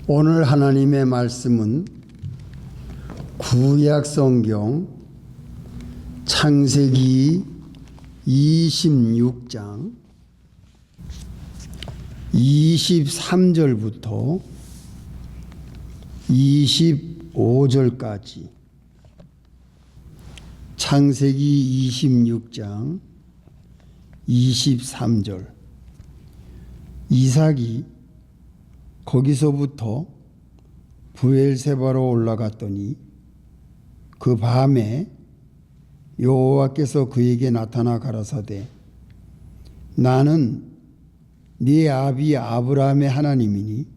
오늘 하나님의 말씀은 구약 성경 창세기 26장 23절부터 25절까지 창세기 26장 23절 이삭이 거기서부터 브엘세바로 올라갔더니 그 밤에 여호와께서 그에게 나타나 가라사대 나는 네 아비 아브라함의 하나님이니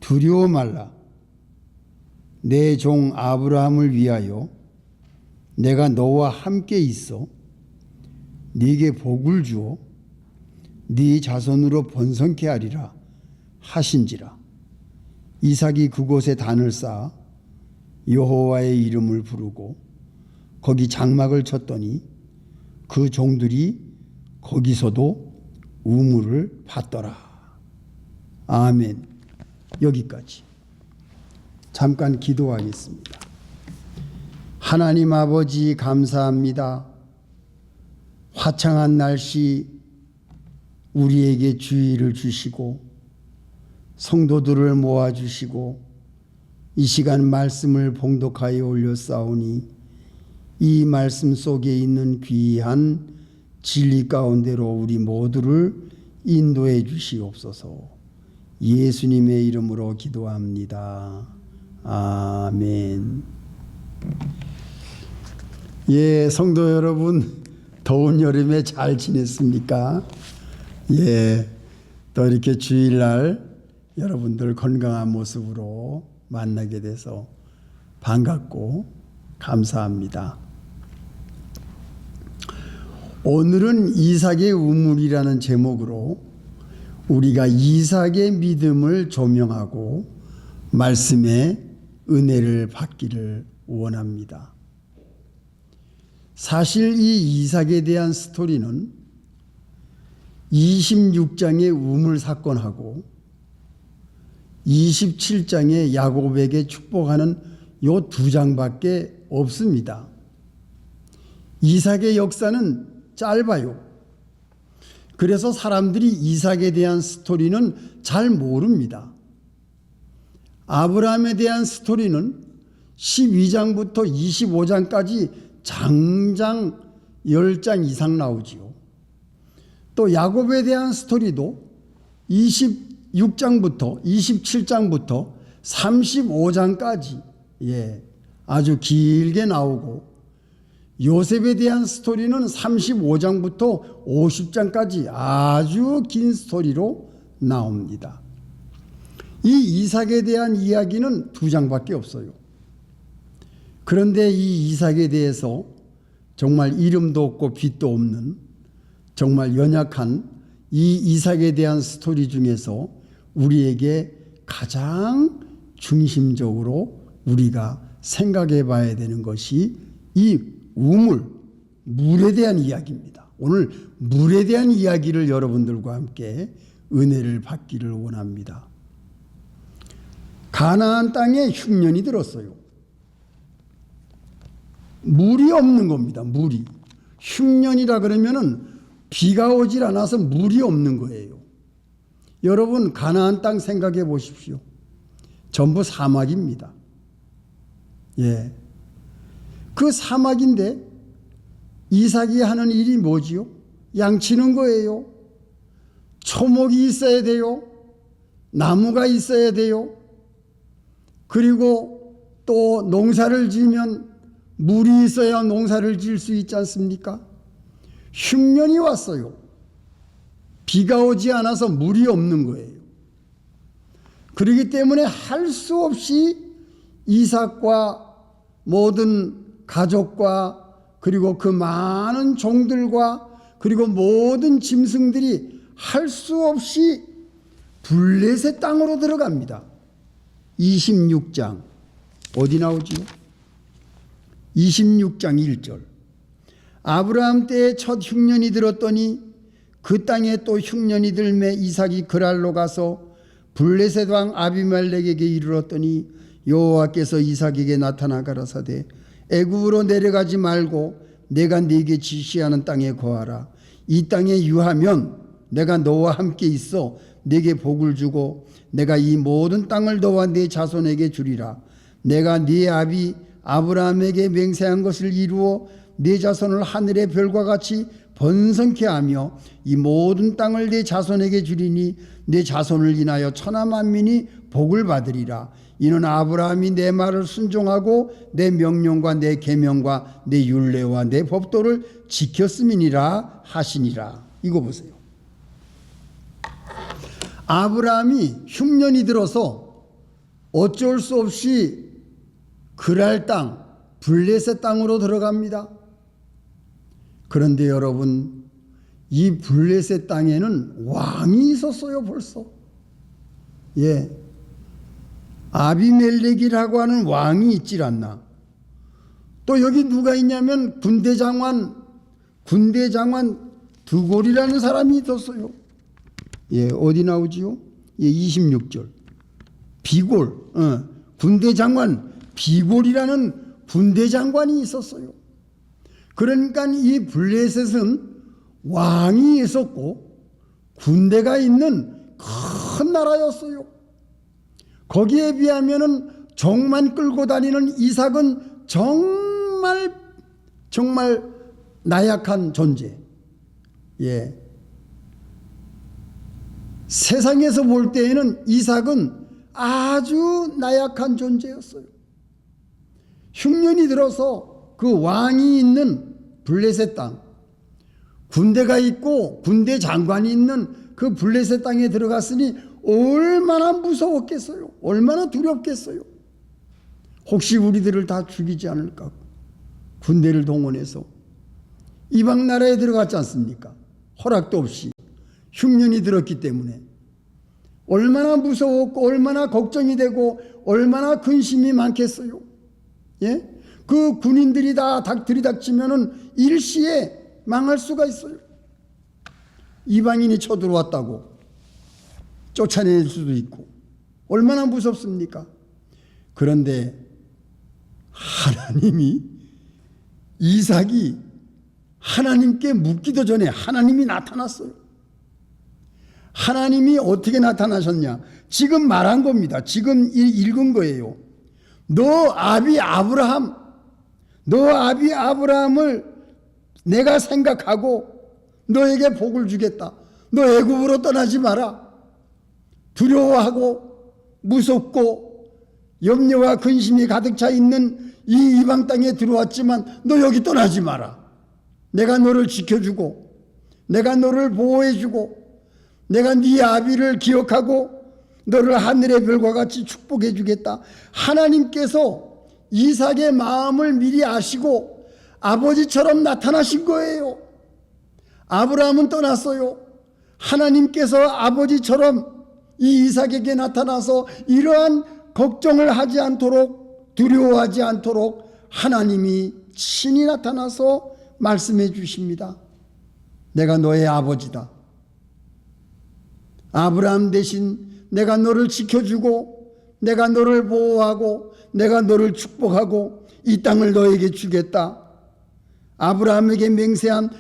두려워 말라. 내 종 아브라함을 위하여 내가 너와 함께 있어 네게 복을 주어 네 자손으로 번성케 하리라 하신지라. 이삭이 그곳에 단을 쌓아 여호와의 이름을 부르고 거기 장막을 쳤더니 그 종들이 거기서도 우물을 팠더라. 아멘. 여기까지. 잠깐 기도하겠습니다. 하나님 아버지 감사합니다. 화창한 날씨 우리에게 주의를 주시고 성도들을 모아주시고 이 시간 말씀을 봉독하여 올렸사오니 이 말씀 속에 있는 귀한 진리 가운데로 우리 모두를 인도해 주시옵소서. 예수님의 이름으로 기도합니다. 아멘. 예, 성도 여러분, 더운 여름에 잘 지냈습니까? 예, 또 이렇게 주일날 여러분들 건강한 모습으로 만나게 돼서 반갑고 감사합니다. 오늘은 이삭의 우물이라는 제목으로 우리가 이삭의 믿음을 조명하고 말씀의 은혜를 받기를 원합니다. 사실 이 이삭에 대한 스토리는 26장의 우물 사건하고 27장의 야곱에게 축복하는 요 두 장밖에 없습니다. 이삭의 역사는 짧아요. 그래서 사람들이 이삭에 대한 스토리는 잘 모릅니다. 아브라함에 대한 스토리는 12장부터 25장까지 장장 10장 이상 나오지요. 또 야곱에 대한 스토리도 26장부터 27장부터 35장까지 아주 길게 나오고 요셉에 대한 스토리는 35장부터 50장까지 아주 긴 스토리로 나옵니다. 이 이삭에 대한 이야기는 두 장밖에 없어요. 그런데 이 이삭에 대해서 정말 이름도 없고 빛도 없는 정말 연약한 이 이삭에 대한 스토리 중에서 우리에게 가장 중심적으로 우리가 생각해 봐야 되는 것이 이 물에 대한 이야기입니다. 오늘 물에 대한 이야기를 여러분들과 함께 은혜를 받기를 원합니다. 가나안 땅에 흉년이 들었어요. 물이 없는 겁니다. 물이. 흉년이라 그러면은 비가 오질 않아서 물이 없는 거예요. 여러분 가나안 땅 생각해 보십시오. 전부 사막입니다. 예. 그 사막인데 이삭이 하는 일이 뭐지요? 양치는 거예요. 초목이 있어야 돼요. 나무가 있어야 돼요. 그리고 또 농사를 지으면 물이 있어야 농사를 지을 수 있지 않습니까? 흉년이 왔어요. 비가 오지 않아서 물이 없는 거예요. 그렇기 때문에 할 수 없이 이삭과 모든 가족과 그리고 그 많은 종들과 그리고 모든 짐승들이 할 수 없이 블레셋 땅으로 들어갑니다. 26장 어디 나오지요? 26장 1절 아브라함 때에 첫 흉년이 들었더니 그 땅에 또 흉년이 들매 이삭이 그랄로 가서 블레셋 왕 아비멜렉에게 이르렀더니 여호와께서 이삭에게 나타나 가라사대 애굽으로 내려가지 말고 내가 네게 지시하는 땅에 거하라. 이 땅에 유하면 내가 너와 함께 있어 네게 복을 주고 내가 이 모든 땅을 너와 네 자손에게 주리라. 내가 네 아비 아브라함에게 맹세한 것을 이루어 네 자손을 하늘의 별과 같이 번성케 하며 이 모든 땅을 네 자손에게 주리니 네 자손을 인하여 천하 만민이 복을 받으리라. 이는 아브라함이 내 말을 순종하고 내 명령과 내 계명과 내 율례와 내 법도를 지켰음이니라 하시니라. 이거 보세요. 아브라함이 흉년이 들어서 어쩔 수 없이 그랄 땅, 블레셋 땅으로 들어갑니다. 그런데 여러분, 이 블레셋 땅에는 왕이 있었어요, 벌써. 예. 아비멜렉이라고 하는 왕이 있질 않나. 또 여기 누가 있냐면 군대장관 드골이라는 사람이 있었어요. 예, 어디 나오지요? 예, 26절. 비골, 군대장관 비골이라는 군대장관이 있었어요. 그러니까 이 블레셋은 왕이 있었고 군대가 있는 큰 나라였어요. 거기에 비하면은 종만 끌고 다니는 이삭은 정말 나약한 존재. 예. 세상에서 볼 때에는 이삭은 아주 나약한 존재였어요. 흉년이 들어서 그 왕이 있는 블레셋 땅, 군대가 있고 군대 장관이 있는 그 블레셋 땅에 들어갔으니 얼마나 무서웠겠어요. 얼마나 두렵겠어요. 혹시 우리들을 다 죽이지 않을까. 군대를 동원해서 이방 나라에 들어갔지 않습니까? 허락도 없이 흉년이 들었기 때문에 얼마나 무서웠고 얼마나 걱정이 되고 얼마나 근심이 많겠어요. 예? 그 군인들이 다 들이닥치면은 일시에 망할 수가 있어요. 이방인이 쳐들어왔다고 쫓아낼 수도 있고 얼마나 무섭습니까? 그런데 하나님이 이삭이 하나님께 묻기도 전에 하나님이 나타났어요. 하나님이 어떻게 나타나셨냐? 지금 말한 겁니다. 지금 읽은 거예요. 너 아비 아브라함을 내가 생각하고 너에게 복을 주겠다. 너 애굽으로 떠나지 마라. 두려워하고 무섭고 염려와 근심이 가득 차 있는 이 이방 땅에 들어왔지만 너 여기 떠나지 마라. 내가 너를 지켜주고 내가 너를 보호해주고 내가 네 아비를 기억하고 너를 하늘의 별과 같이 축복해 주겠다. 하나님께서 이삭의 마음을 미리 아시고 아버지처럼 나타나신 거예요. 아브라함은 떠났어요. 하나님께서 아버지처럼 이 이삭에게 나타나서 이러한 걱정을 하지 않도록 두려워하지 않도록 하나님이 친히 나타나서 말씀해 주십니다. 내가 너의 아버지다. 아브라함 대신 내가 너를 지켜주고 내가 너를 보호하고 내가 너를 축복하고 이 땅을 너에게 주겠다. 아브라함에게 맹세한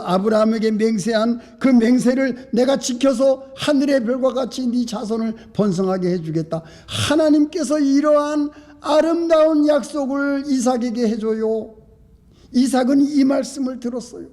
아브라함에게 맹세한 그 맹세를 내가 지켜서 하늘의 별과 같이 네 자손을 번성하게 해주겠다. 하나님께서 이러한 아름다운 약속을 이삭에게 해줘요. 이삭은 이 말씀을 들었어요.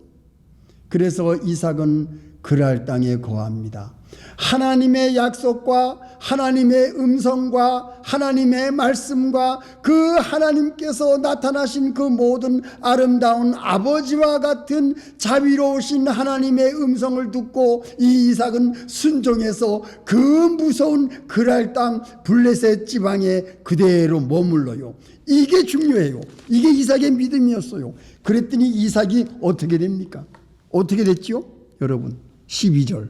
그래서 이삭은 그랄 땅에 거합니다. 하나님의 약속과 하나님의 음성과 하나님의 말씀과 그 하나님께서 나타나신 그 모든 아름다운 아버지와 같은 자비로우신 하나님의 음성을 듣고 이 이삭은 순종해서 그 무서운 그랄 땅 블레셋 지방에 그대로 머물러요. 이게 중요해요. 이게 이삭의 믿음이었어요. 그랬더니 이삭이 어떻게 됩니까? 어떻게 됐지요? 여러분 12절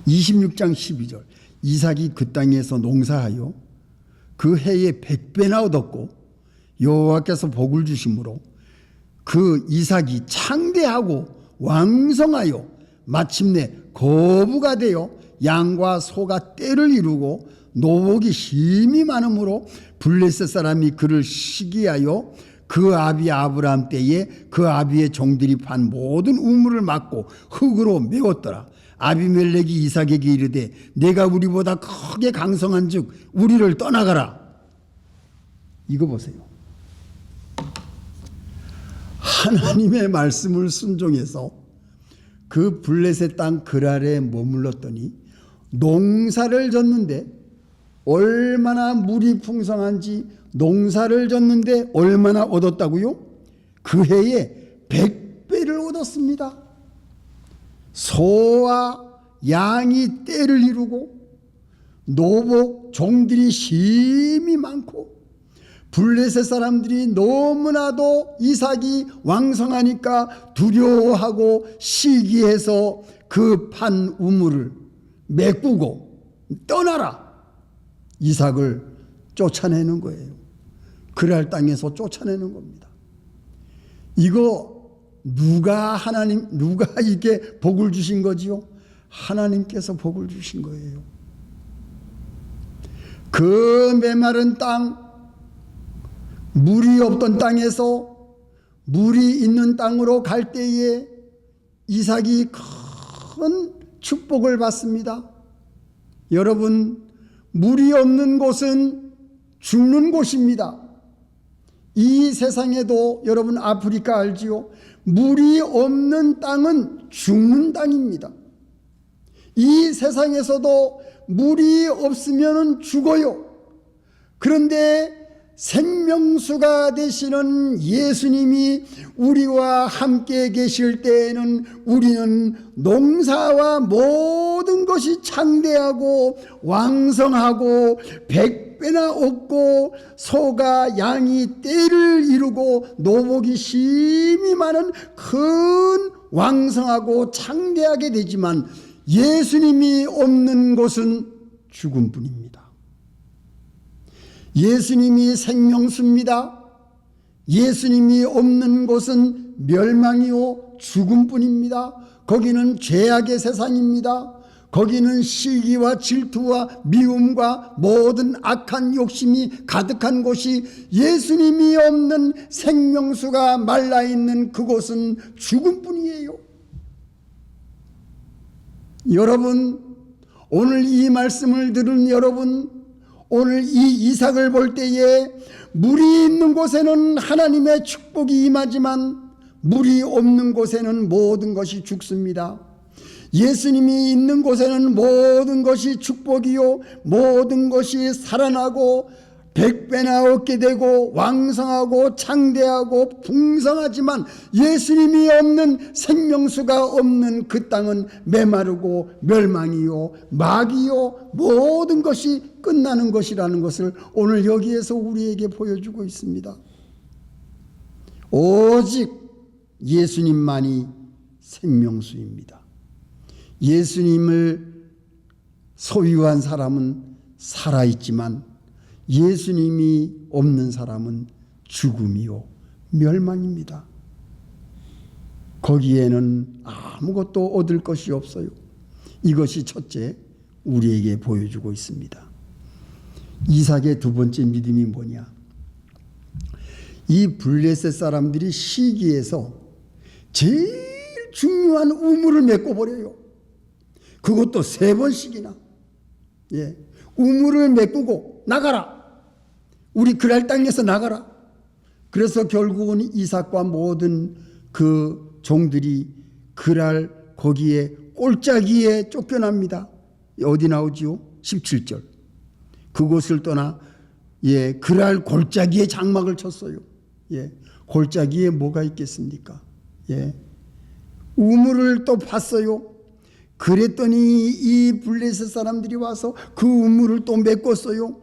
26장 12절 이삭이 그 땅에서 농사하여 그 해에 100배나 얻었고 여호와께서 복을 주심으로 그 이삭이 창대하고 왕성하여 마침내 거부가 되어 양과 소가 떼를 이루고 노복이 힘이 많으므로 블레셋 사람이 그를 시기하여 그 아비 아브라함 때에 그 아비의 종들이 판 모든 우물을 막고 흙으로 메웠더라. 아비멜렉이 이삭에게 이르되 내가 우리보다 크게 강성한즉 우리를 떠나가라. 이거 보세요. 하나님의 말씀을 순종해서 그 블레셋 땅 그랄에 머물렀더니 농사를 졌는데 얼마나 물이 풍성한지 농사를 졌는데 얼마나 얻었다고요? 그 해에 100배를 얻었습니다. 소와 양이 떼를 이루고 노복 종들이 힘이 많고 블레셋 사람들이 너무나도 이삭이 왕성하니까 두려워하고 시기해서 그 판 우물을 메꾸고 떠나라. 이삭을 쫓아내는 거예요. 그랄 땅에서 쫓아내는 겁니다. 이거 누가 이게 복을 주신 거지요? 하나님께서 복을 주신 거예요. 그 메마른 땅, 물이 없던 땅에서 물이 있는 땅으로 갈 때에 이삭이 큰 축복을 받습니다. 여러분, 물이 없는 곳은 죽는 곳입니다. 이 세상에도 여러분 아프리카 알지요? 물이 없는 땅은 죽는 땅입니다. 이 세상에서도 물이 없으면 죽어요. 그런데 생명수가 되시는 예수님이 우리와 함께 계실 때에는 우리는 농사와 모든 것이 창대하고 왕성하고 100배나 얻고 소가 양이 떼를 이루고 노복이 힘이 많은 큰 왕성하고 창대하게 되지만 예수님이 없는 곳은 죽음뿐입니다. 예수님이 생명수입니다. 예수님이 없는 곳은 멸망이요 죽음뿐입니다. 거기는 죄악의 세상입니다. 거기는 시기와 질투와 미움과 모든 악한 욕심이 가득한 곳이 예수님이 없는 생명수가 말라있는 그곳은 죽음뿐이에요. 여러분, 오늘 이 말씀을 들은 여러분, 오늘 이 이삭을 볼 때에 물이 있는 곳에는 하나님의 축복이 임하지만 물이 없는 곳에는 모든 것이 죽습니다. 예수님이 있는 곳에는 모든 것이 축복이요 모든 것이 살아나고 100배나 얻게 되고 왕성하고 창대하고 풍성하지만 예수님이 없는 생명수가 없는 그 땅은 메마르고 멸망이요 마귀요 모든 것이 끝나는 것이라는 것을 오늘 여기에서 우리에게 보여주고 있습니다. 오직 예수님만이 생명수입니다. 예수님을 소유한 사람은 살아있지만 예수님이 없는 사람은 죽음이요 멸망입니다. 거기에는 아무것도 얻을 것이 없어요. 이것이 첫째 우리에게 보여주고 있습니다. 이삭의 두 번째 믿음이 뭐냐? 이 블레셋 사람들이 시기해서 제일 중요한 우물을 메꿔버려요. 그것도 3번씩이나. 우물을 메꾸고 나가라. 우리 그랄 땅에서 나가라. 그래서 결국은 이삭과 모든 그 종들이 그랄 거기에 꼴짜기에 쫓겨납니다. 어디 나오지요? 17절. 그곳을 떠나 그랄 골짜기에 장막을 쳤어요. 골짜기에 뭐가 있겠습니까? 우물을 또 봤어요. 그랬더니 이 블레셋 사람들이 와서 그 우물을 또 메꿨어요.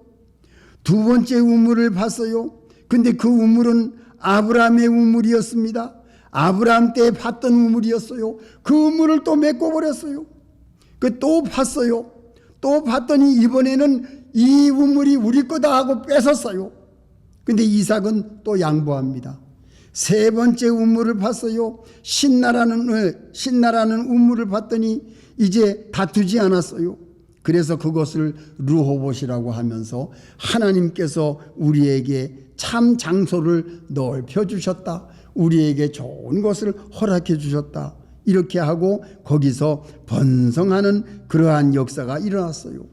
두 번째 우물을 봤어요. 근데 그 우물은 아브라함의 우물이었습니다. 아브라함 때 봤던 우물이었어요. 그 우물을 또 메꿔버렸어요. 또 봤어요. 또 봤더니 이번에는 이 우물이 우리 거다 하고 뺏었어요. 근데 이삭은 또 양보합니다. 세 번째 우물을 봤어요. 신나라는 우물을 봤더니 이제 다투지 않았어요. 그래서 그것을 르호봇이라고 하면서 하나님께서 우리에게 참 장소를 넓혀 주셨다. 우리에게 좋은 것을 허락해 주셨다. 이렇게 하고 거기서 번성하는 그러한 역사가 일어났어요.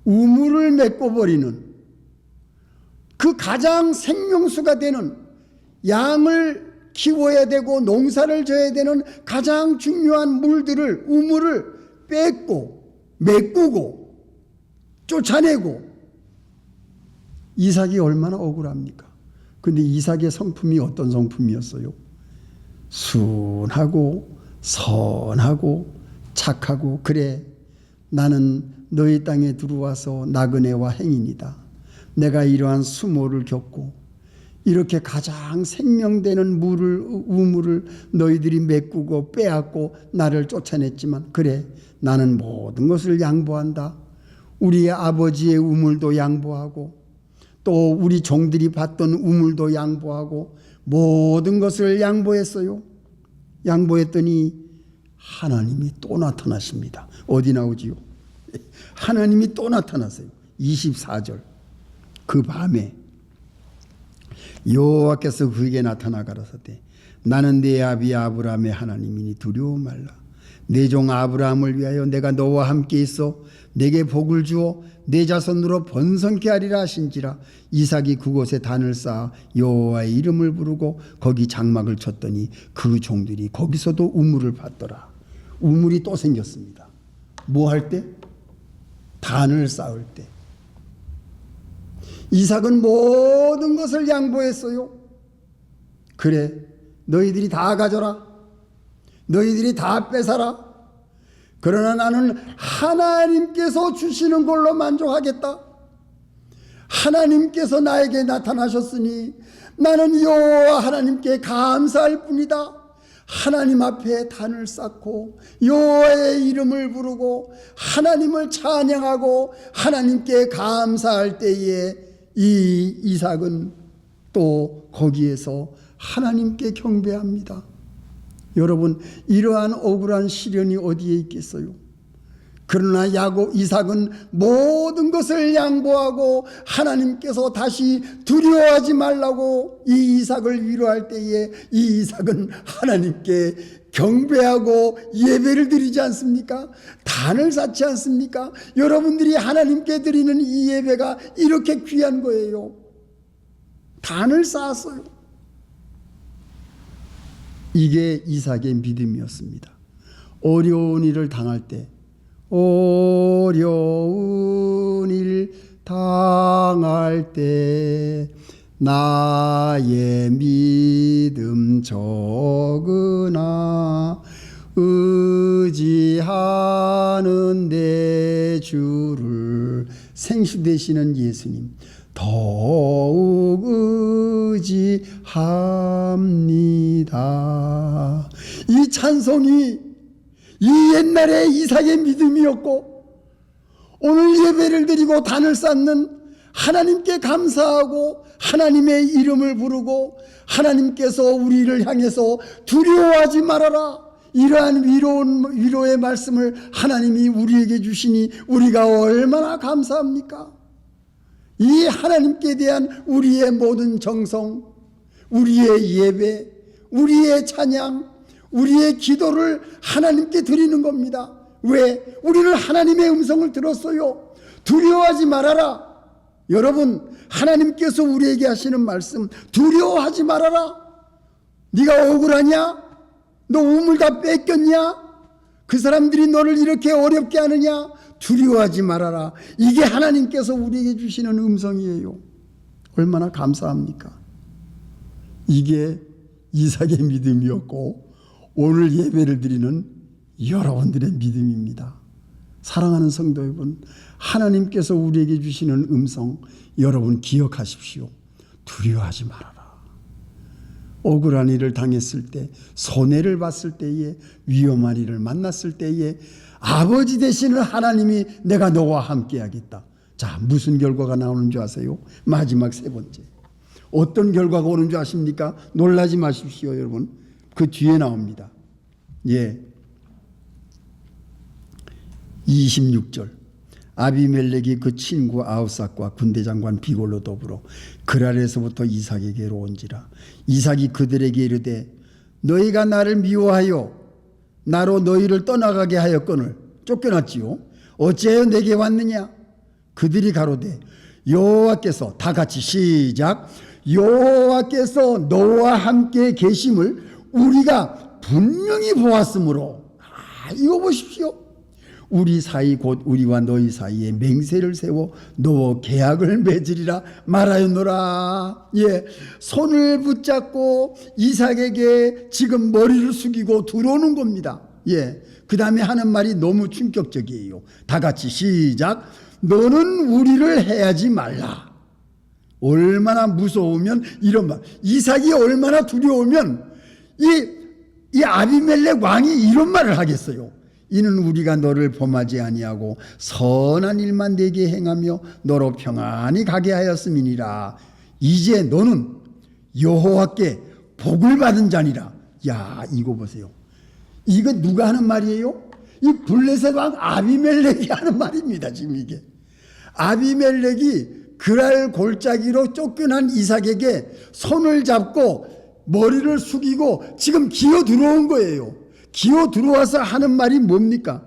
우물을 메꿔버리는 그 가장 생명수가 되는, 양을 키워야 되고 농사를 져야 되는 가장 중요한 물들을, 우물을 뺏고 메꾸고 쫓아내고, 이삭이 얼마나 억울합니까? 근데 이삭의 성품이 어떤 성품이었어요? 순하고 선하고 착하고, 그래 나는 너희 땅에 들어와서 나그네와 행인이다. 내가 이러한 수모를 겪고 이렇게 가장 생명되는 우물을 너희들이 메꾸고 빼앗고 나를 쫓아냈지만, 그래 나는 모든 것을 양보한다. 우리의 아버지의 우물도 양보하고 또 우리 종들이 봤던 우물도 양보하고 모든 것을 양보했어요. 양보했더니 하나님이 또 나타나십니다. 어디 나오지요? 하나님이 또 나타났어요. 24절. 그 밤에 여호와께서 그에게 나타나 가라사대 나는 네 아비 아브라함의 하나님이니 두려워 말라. 내 종 아브라함을 위하여 내가 너와 함께 있어 내게 복을 주어 내 자손으로 번성케 하리라 하신지라. 이삭이 그곳에 단을 쌓아 여호와의 이름을 부르고 거기 장막을 쳤더니 그 종들이 거기서도 우물을 받더라. 우물이 또 생겼습니다. 뭐 할 때? 단을 쌓을 때. 이삭은 모든 것을 양보했어요. 그래 너희들이 다 가져라. 너희들이 다 뺏어라. 그러나 나는 하나님께서 주시는 걸로 만족하겠다. 하나님께서 나에게 나타나셨으니 나는 여호와 하나님께 감사할 뿐이다. 하나님 앞에 단을 쌓고 여호와의 이름을 부르고 하나님을 찬양하고 하나님께 감사할 때에 이 이삭은 또 거기에서 하나님께 경배합니다. 여러분, 이러한 억울한 시련이 어디에 있겠어요? 그러나 이삭은 모든 것을 양보하고 하나님께서 다시 두려워하지 말라고 이 이삭을 위로할 때에 이 이삭은 하나님께 경배하고 예배를 드리지 않습니까? 단을 쌓지 않습니까? 여러분들이 하나님께 드리는 이 예배가 이렇게 귀한 거예요. 단을 쌓았어요. 이게 이삭의 믿음이었습니다. 어려운 일을 당할 때, 어려운 일 당할 때 나의 믿음 적으나 의지하는 내 주를 생수되시는 예수님 더욱 의지합니다. 이 찬송이 이 옛날의 이삭의 믿음이었고 오늘 예배를 드리고 단을 쌓는 하나님께 감사하고 하나님의 이름을 부르고 하나님께서 우리를 향해서 두려워하지 말아라, 이러한 위로의 말씀을 하나님이 우리에게 주시니 우리가 얼마나 감사합니까? 이 하나님께 대한 우리의 모든 정성, 우리의 예배, 우리의 찬양, 우리의 기도를 하나님께 드리는 겁니다. 왜? 우리는 하나님의 음성을 들었어요. 두려워하지 말아라. 여러분, 하나님께서 우리에게 하시는 말씀, 두려워하지 말아라. 네가 억울하냐? 너 우물 다 뺏겼냐? 그 사람들이 너를 이렇게 어렵게 하느냐? 두려워하지 말아라. 이게 하나님께서 우리에게 주시는 음성이에요. 얼마나 감사합니까? 이게 이삭의 믿음이었고 오늘 예배를 드리는 여러분들의 믿음입니다. 사랑하는 성도 여러분, 하나님께서 우리에게 주시는 음성 여러분 기억하십시오. 두려워하지 말아라. 억울한 일을 당했을 때, 손해를 봤을 때에, 위험한 일을 만났을 때에 아버지 되시는 하나님이 내가 너와 함께 하겠다. 자, 무슨 결과가 나오는 줄 아세요? 마지막 세 번째. 어떤 결과가 오는 줄 아십니까? 놀라지 마십시오, 여러분. 그 뒤에 나옵니다. 예. 26절. 아비멜렉이 그 친구 아우삭과 군대장관 비골로 더불어 그랄에서부터 이삭에게로 온지라. 이삭이 그들에게 이르되 너희가 나를 미워하여 나로 너희를 떠나가게 하였거늘 쫓겨났지요. 어찌하여 내게 왔느냐? 그들이 가로되 여호와께서, 다 같이 시작, 여호와께서 너와 함께 계심을 우리가 분명히 보았으므로. 이거 보십시오. 우리 사이 곧 우리와 너희 사이에 맹세를 세워 너와 계약을 맺으리라 말하였노라. 예, 손을 붙잡고 이삭에게 지금 머리를 숙이고 들어오는 겁니다. 예, 그 다음에 하는 말이 너무 충격적이에요. 다 같이 시작. 너는 우리를 해하지 말라. 얼마나 무서우면 이런 말. 이삭이 얼마나 두려우면 이 아비멜렉 왕이 이런 말을 하겠어요. 이는 우리가 너를 범하지 아니하고 선한 일만 내게 행하며 너로 평안히 가게 하였음이니라. 이제 너는 여호와께 복을 받은 자니라. 야, 이거 보세요. 이거 누가 하는 말이에요? 이 블레셋 왕 아비멜렉이 하는 말입니다. 지금 이게 아비멜렉이 그랄 골짜기로 쫓겨난 이삭에게 손을 잡고 머리를 숙이고 지금 기어 들어온 거예요. 기어 들어와서 하는 말이 뭡니까?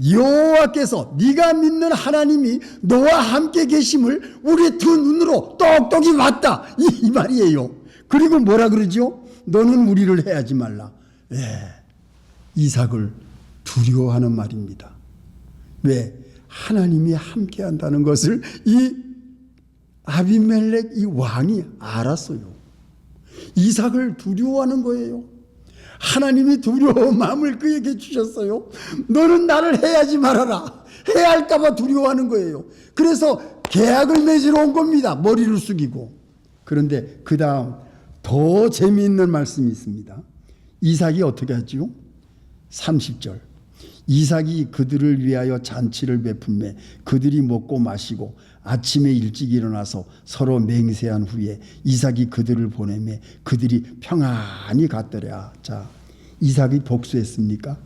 여호와께서, 네가 믿는 하나님이 너와 함께 계심을 우리 두 눈으로 똑똑히 봤다. 이 말이에요. 그리고 뭐라 그러죠? 너는 우리를 해하지 말라. 예, 이삭을 두려워하는 말입니다. 왜? 하나님이 함께 한다는 것을 이 아비멜렉 이 왕이 알았어요. 이삭을 두려워하는 거예요. 하나님이 두려운 마음을 그에게 주셨어요. 너는 나를 해하지 말아라. 해야 할까 봐 두려워하는 거예요. 그래서 계약을 맺으러 온 겁니다. 머리를 숙이고. 그런데 그 다음 더 재미있는 말씀이 있습니다. 이삭이 어떻게 하지요? 30절. 이삭이 그들을 위하여 잔치를 베풀매 그들이 먹고 마시고 아침에 일찍 일어나서 서로 맹세한 후에 이삭이 그들을 보내매 그들이 평안히 갔더라. 자, 이삭이 복수했습니까?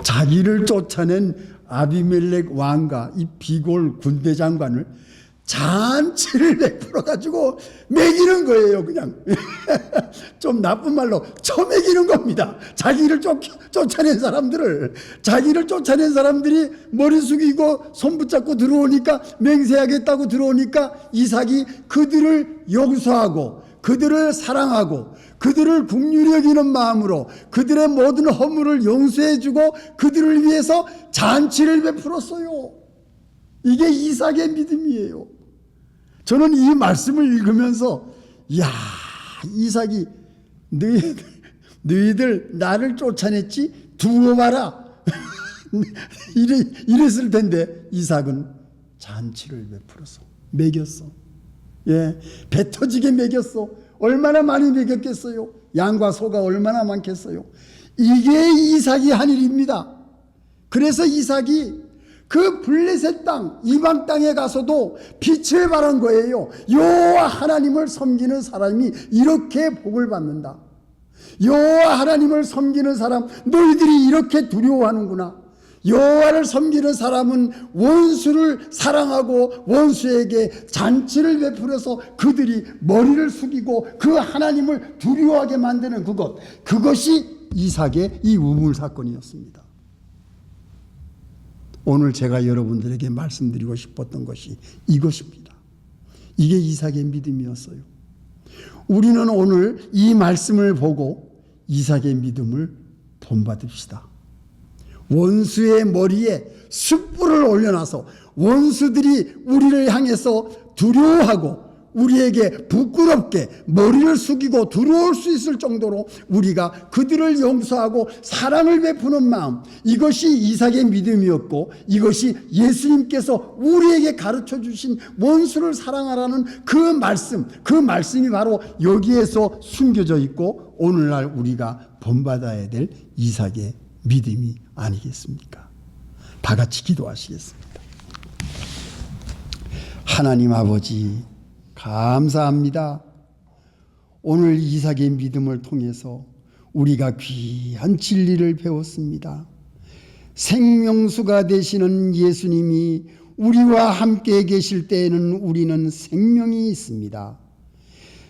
자기를 쫓아낸 아비멜렉 왕과 이 비골 군대 장관을 잔치를 베풀어 가지고 먹이는 거예요. 그냥 좀 나쁜 말로 쳐먹이는 겁니다. 자기를 쫓아낸 사람들을. 자기를 쫓아낸 사람들이 머리 숙이고 손 붙잡고 들어오니까, 맹세하겠다고 들어오니까 이삭이 그들을 용서하고 그들을 사랑하고 그들을 긍휼히 여기는 마음으로 그들의 모든 허물을 용서해주고 그들을 위해서 잔치를 베풀었어요. 이게 이삭의 믿음이에요. 저는 이 말씀을 읽으면서 야, 이삭이 너희들 나를 쫓아냈지? 두고 봐라. 이랬을 텐데 이삭은 잔치를 베풀어서 먹였어. 예, 배 터지게 먹였어. 얼마나 많이 먹였겠어요? 양과 소가 얼마나 많겠어요? 이게 이삭이 한 일입니다. 그래서 이삭이 그 블레셋 땅, 이방 땅에 가서도 빛을 발한 거예요. 여호와 하나님을 섬기는 사람이 이렇게 복을 받는다. 여호와 하나님을 섬기는 사람, 너희들이 이렇게 두려워하는구나. 여호와를 섬기는 사람은 원수를 사랑하고 원수에게 잔치를 베풀어서 그들이 머리를 숙이고 그 하나님을 두려워하게 만드는 그것이 이삭의 이 우물 사건이었습니다. 오늘 제가 여러분들에게 말씀드리고 싶었던 것이 이것입니다. 이게 이삭의 믿음이었어요. 우리는 오늘 이 말씀을 보고 이삭의 믿음을 본받읍시다. 원수의 머리에 숯불을 올려놔서 원수들이 우리를 향해서 두려워하고 우리에게 부끄럽게 머리를 숙이고 들어올 수 있을 정도로 우리가 그들을 용서하고 사랑을 베푸는 마음, 이것이 이삭의 믿음이었고 이것이 예수님께서 우리에게 가르쳐 주신 원수를 사랑하라는 그 말씀이 바로 여기에서 숨겨져 있고 오늘날 우리가 본받아야 될 이삭의 믿음이 아니겠습니까? 다 같이 기도하시겠습니다. 하나님 아버지, 감사합니다. 오늘 이삭의 믿음을 통해서 우리가 귀한 진리를 배웠습니다. 생명수가 되시는 예수님이 우리와 함께 계실 때에는 우리는 생명이 있습니다.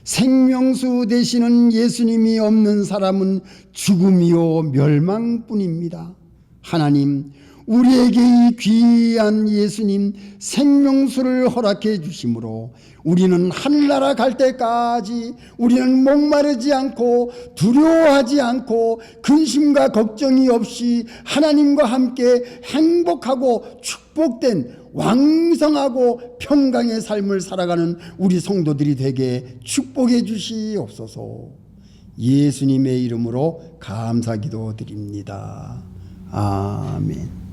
생명수 되시는 예수님이 없는 사람은 죽음이요 멸망뿐입니다. 하나님, 우리에게 이 귀한 예수님 생명수를 허락해 주심으로 우리는 하늘나라 갈 때까지 우리는 목마르지 않고 두려워하지 않고 근심과 걱정이 없이 하나님과 함께 행복하고 축복된 왕성하고 평강의 삶을 살아가는 우리 성도들이 되게 축복해 주시옵소서. 예수님의 이름으로 감사기도 드립니다. 아멘.